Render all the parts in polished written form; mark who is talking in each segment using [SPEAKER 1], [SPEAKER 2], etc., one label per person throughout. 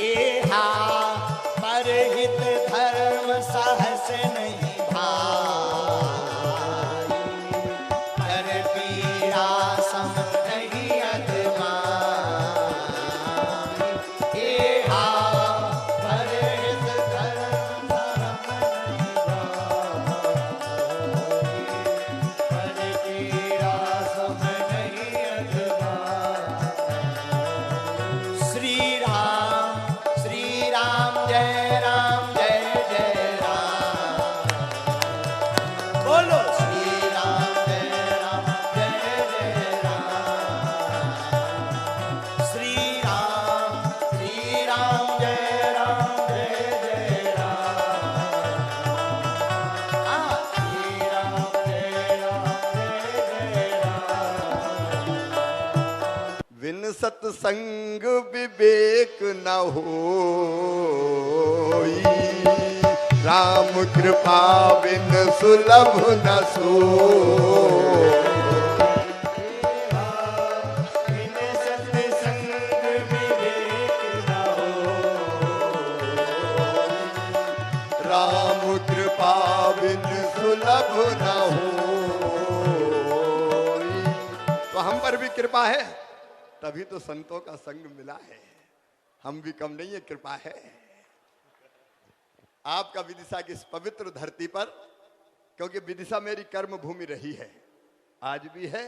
[SPEAKER 1] एहा परहित धर्म सहस नहीं भाई, पर पीड़ा सम नहीं अदमाई। एहा परहित धर्म नहीं भाई, पर पीड़ा सम नहीं अदमाई। श्री राम जय राम जय जय राम। बोलो श्री राम जय जय राम। श्री राम जय जय राम। श्री राम जय जय राम।
[SPEAKER 2] बिन सत्संग विवेक न होई, राम कृपा बिन सुलभ न सोई।
[SPEAKER 1] बिन सत्संग विवेक न होई,
[SPEAKER 2] राम कृपा बिन सुलभ न होई। तो हम पर भी कृपा है, तभी तो संतों का संग मिला है। हम भी कम नहीं है, कृपा है आपका विदिशा की इस पवित्र धरती पर, क्योंकि विदिशा मेरी कर्म भूमि रही है, आज भी है।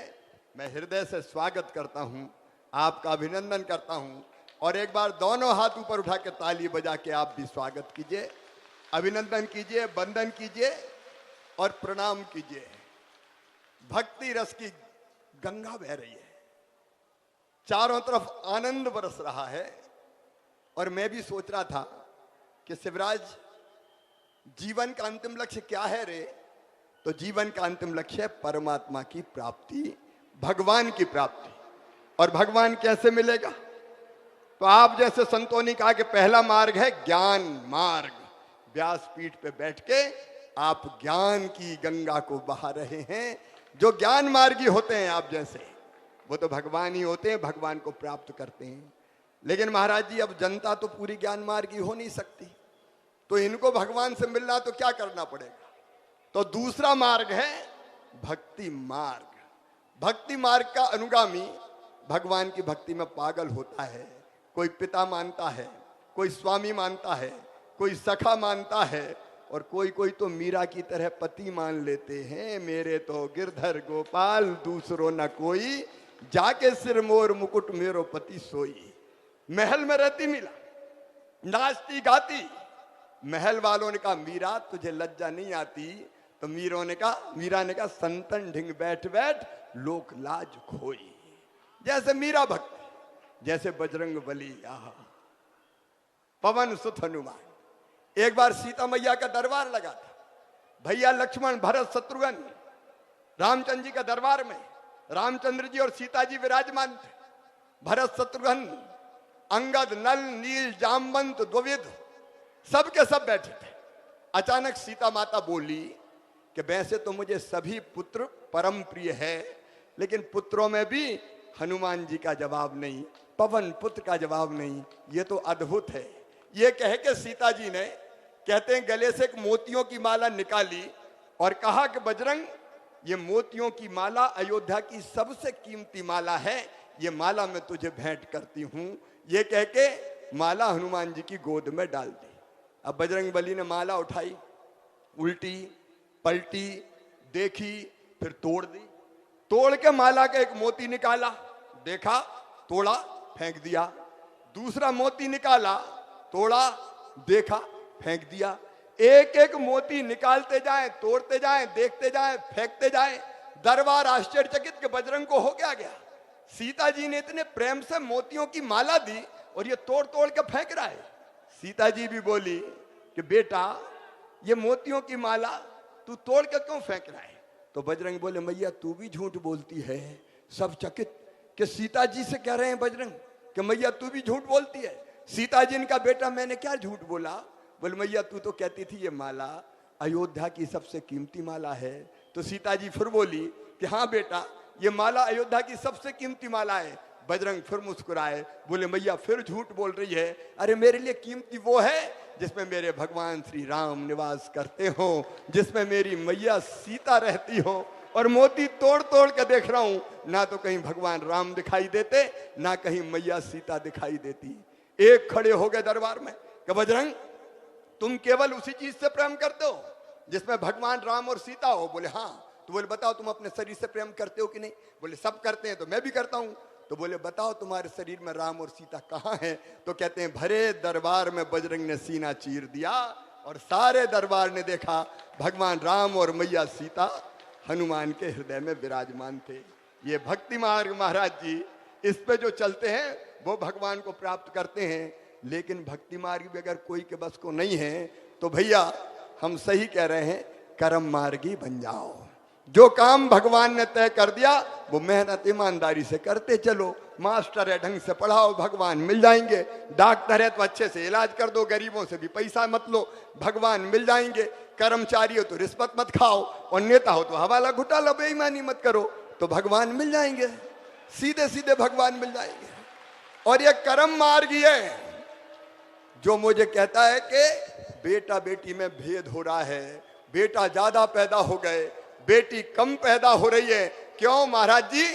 [SPEAKER 2] मैं हृदय से स्वागत करता हूं, आपका अभिनंदन करता हूं। और एक बार दोनों हाथ ऊपर उठा के ताली बजा के आप भी स्वागत कीजिए, अभिनंदन कीजिए, वंदन कीजिए और प्रणाम कीजिए। भक्ति रस की गंगा बह रही है, चारों तरफ आनंद बरस रहा है। और मैं भी सोच रहा था कि शिवराज, जीवन का अंतिम लक्ष्य क्या है रे? तो जीवन का अंतिम लक्ष्य है परमात्मा की प्राप्ति, भगवान की प्राप्ति। और भगवान कैसे मिलेगा? तो आप जैसे संतों ने कहा कि पहला मार्ग है ज्ञान मार्ग। व्यासपीठ पे बैठ के आप ज्ञान की गंगा को बहा रहे हैं। जो ज्ञान मार्गी होते हैं आप जैसे, वो तो भगवान ही होते हैं, भगवान को प्राप्त करते हैं। लेकिन महाराज जी, अब जनता तो पूरी ज्ञान मार्गी हो नहीं सकती, तो इनको भगवान से मिलना तो क्या करना पड़ेगा? तो दूसरा मार्ग है भक्ति मार्ग। भक्ति मार्ग का अनुगामी भगवान की भक्ति में पागल होता है। कोई पिता मानता है, कोई स्वामी मानता है, कोई सखा मानता है, और कोई कोई तो मीरा की तरह पति मान लेते हैं। मेरे तो गिरधर गोपाल दूसरो न कोई, जाके सिर मोर मुकुट मेरो पति सोई। महल में रहती मीरा, नाचती गाती। महल वालों ने कहा मीरा तुझे लज्जा नहीं आती? तो मीरा ने कहा संतन ढिंग बैठ बैठ लोक लाज खोई। जैसे मीरा भक्ति, जैसे बजरंग बली, पवन सुत हनुमान। एक बार सीता मैया का दरबार लगा था, भैया लक्ष्मण भरत शत्रुघ्न रामचंद्र जी का दरबार में रामचंद्र जी और सीता जी विराजमान थे। भरत शत्रुघ्न, अंगद, नल, नील, जामवंत, द्विविध सब के सब बैठे थे। अचानक सीता माता बोली कि वैसे तो मुझे सभी पुत्र परम प्रिय है, लेकिन पुत्रों में भी हनुमान जी का जवाब नहीं, पवन पुत्र का जवाब नहीं। ये तो अद्भुत है। ये कह के सीता जी ने, कहते हैं, गले से एक मोतियों की माला निकाली और कहा कि बजरंग, ये मोतियों की माला अयोध्या की सबसे कीमती माला है, ये माला मैं तुझे भेंट करती हूं। ये कह के माला हनुमान जी की गोद में डाल दी। अब बजरंग बली ने माला उठाई, उल्टी पलटी, देखी, फिर तोड़ दी। तोड़ के माला का एक मोती निकाला, देखा, तोड़ा, फेंक दिया। दूसरा मोती निकाला, तोड़ा, देखा, फेंक दिया। एक एक मोती निकालते जाएं, तोड़ते जाएं, देखते जाएं, फेंकते जाएं। दरबार आश्चर्यचकित के बजरंग को हो क्या गया? सीता जी ने इतने प्रेम से मोतियों की माला दी और ये तोड़ तोड़ के फेंक रहा है। सीता जी भी बोली कि बेटा, ये मोतियों की माला तू तोड़ के क्यों फेंक रहा है? तो बजरंग बोले, मैया तू भी झूठ बोलती है। सब चकित कि सीता जी से कह रहे हैं बजरंग कि मैया तू भी झूठ बोलती है। सीता जी ने कहा, बेटा मैंने क्या झूठ बोला? बोले, मैया तू तो कहती थी ये माला अयोध्या की सबसे कीमती माला है। तो सीता जी फिर बोली कि हाँ बेटा, ये माला अयोध्या की सबसे कीमती माला है, बजरंग फिर मुस्कुराए, बोले मैया फिर झूठ बोल रही है। अरे मेरे लिए कीमती वो है जिसमें मेरे भगवान श्री राम निवास करते हो, जिसमें मेरी मैया सीता रहती हो। और मोती तोड़ तोड़ के देख रहा हूं, ना तो कहीं भगवान राम दिखाई देते, ना कहीं मैया सीता दिखाई देती। एक खड़े हो गए दरबार में कि बजरंग तुम केवल उसी चीज से प्रेम करते हो जिसमें भगवान राम और सीता हो। बोले हाँ। तो बोले बताओ तुम अपने शरीर से प्रेम करते हो कि नहीं? बोले सब करते हैं तो मैं भी करता हूं। तो बोले बताओ तुम्हारे शरीर में राम और सीता कहाँ हैं? तो कहते हैं भरे दरबार में बजरंग ने सीना चीर दिया और सारे दरबार ने देखा भगवान राम और मैया सीता हनुमान के हृदय में विराजमान थे। ये भक्ति मार्ग महाराज जी, इस पे जो चलते हैं वो भगवान को प्राप्त करते हैं। लेकिन भक्ति मार्ग भी अगर कोई के बस को नहीं है तो भैया हम सही कह रहे हैं, कर्म मार्गी बन जाओ। जो काम भगवान ने तय कर दिया वो मेहनत ईमानदारी से करते चलो। मास्टर है ढंग से पढ़ाओ, भगवान मिल जाएंगे। डॉक्टर है तो अच्छे से इलाज कर दो, गरीबों से भी पैसा मत लो, भगवान मिल जाएंगे। कर्मचारी हो तो रिश्वत मत खाओ, और नेता हो तो हवाला घुटाला बेईमानी मत करो, तो भगवान मिल जाएंगे। सीधे सीधे भगवान मिल जाएंगे। और ये कर्म मार्ग ही है जो मुझे कहता है कि बेटा बेटी में भेद हो रहा है, बेटा ज्यादा पैदा हो गए, बेटी कम पैदा हो रही है। क्यों महाराज जी?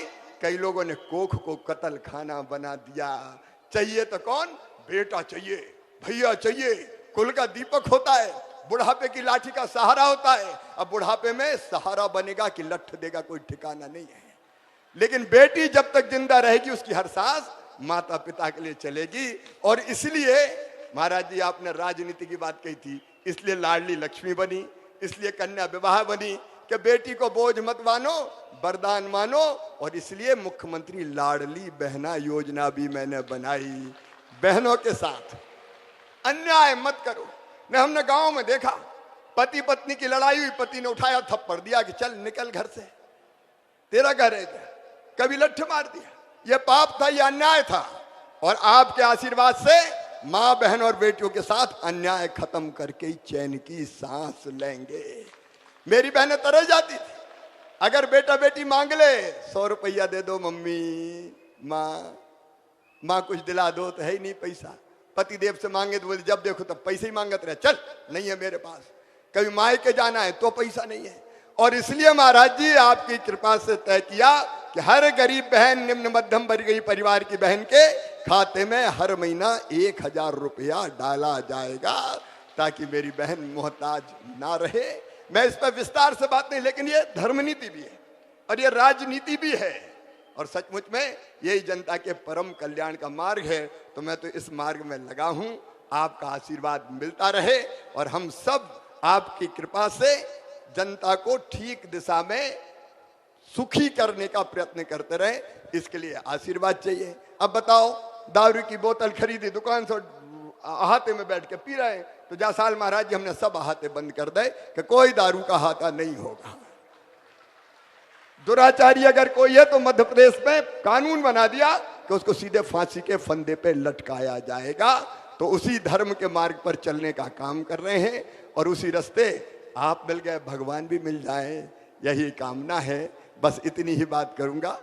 [SPEAKER 2] कई लोगों ने कोख को कत्ल खाना बना दिया। चाहिए तो कौन? बेटा चाहिए, भैया चाहिए, कुल का दीपक होता है, बुढ़ापे की लाठी का सहारा होता है। अब बुढ़ापे में सहारा बनेगा कि लठ देगा कोई ठिकाना नहीं है। लेकिन बेटी जब तक जिंदा रहेगी उसकी हर सांस माता पिता के लिए चलेगी। और इसलिए महाराज जी आपने राजनीति की बात कही थी, इसलिए लाडली लक्ष्मी बनी, इसलिए कन्या विवाह बनी कि बेटी को बोझ मत मानो, वरदान मानो। और इसलिए मुख्यमंत्री लाडली बहना योजना भी मैंने बनाई। बहनों के साथ अन्याय मत करो। ने हमने गांव में देखा, पति पत्नी की लड़ाई हुई, पति ने उठाया थप्पड़ दिया कि चल निकल घर से, तेरा घर है क्या? कभी लठ मार दिया। यह पाप था, यह अन्याय था। और आपके आशीर्वाद से माँ बहन और बेटियों के साथ अन्याय खत्म करके ही चैन की सांस लेंगे। मेरी बहनें तरस जाती थी, अगर बेटा बेटी मांग ले 100 रुपया दे दो मम्मी, माँ कुछ दिला दो, तो है ही नहीं पैसा। पति देव से मांगे तो बोले जब देखो तब पैसे ही मांगत रहे, चल नहीं है मेरे पास। कभी मायके जाना है तो पैसा नहीं है। और इसलिए महाराज जी आपकी कृपा से तय किया कि हर गरीब बहन, निम्न मध्यम वर्गीय परिवार की बहन के खाते में हर महीना 1000 रुपया डाला जाएगा, ताकि मेरी बहन मोहताज ना रहे। मैं इस पर विस्तार से बात नहीं, लेकिन ये धर्म नीति भी है और ये राजनीति भी है, और सचमुच में यही जनता के परम कल्याण का मार्ग है। तो मैं तो इस मार्ग में लगा हूं। आपका आशीर्वाद मिलता रहे और हम सब आपकी कृपा से जनता को ठीक दिशा में सुखी करने का प्रयत्न करते रहे, इसके लिए आशीर्वाद चाहिए। अब बताओ, दारू की बोतल खरीदी दुकान से, अहाते में बैठ के पी रहे हैं, तो जा साल महाराज जी हमने सब अहाते बंद कर दे कि कोई दारू का अहाता नहीं होगा। दुराचारी अगर कोई है तो मध्य प्रदेश में कानून बना दिया कि उसको सीधे फांसी के फंदे पे लटकाया जाएगा। तो उसी धर्म के मार्ग पर चलने का काम कर रहे हैं, और उसी रास्ते आप मिल गए, भगवान भी मिल जाए, यही कामना है। बस इतनी ही बात करूंगा।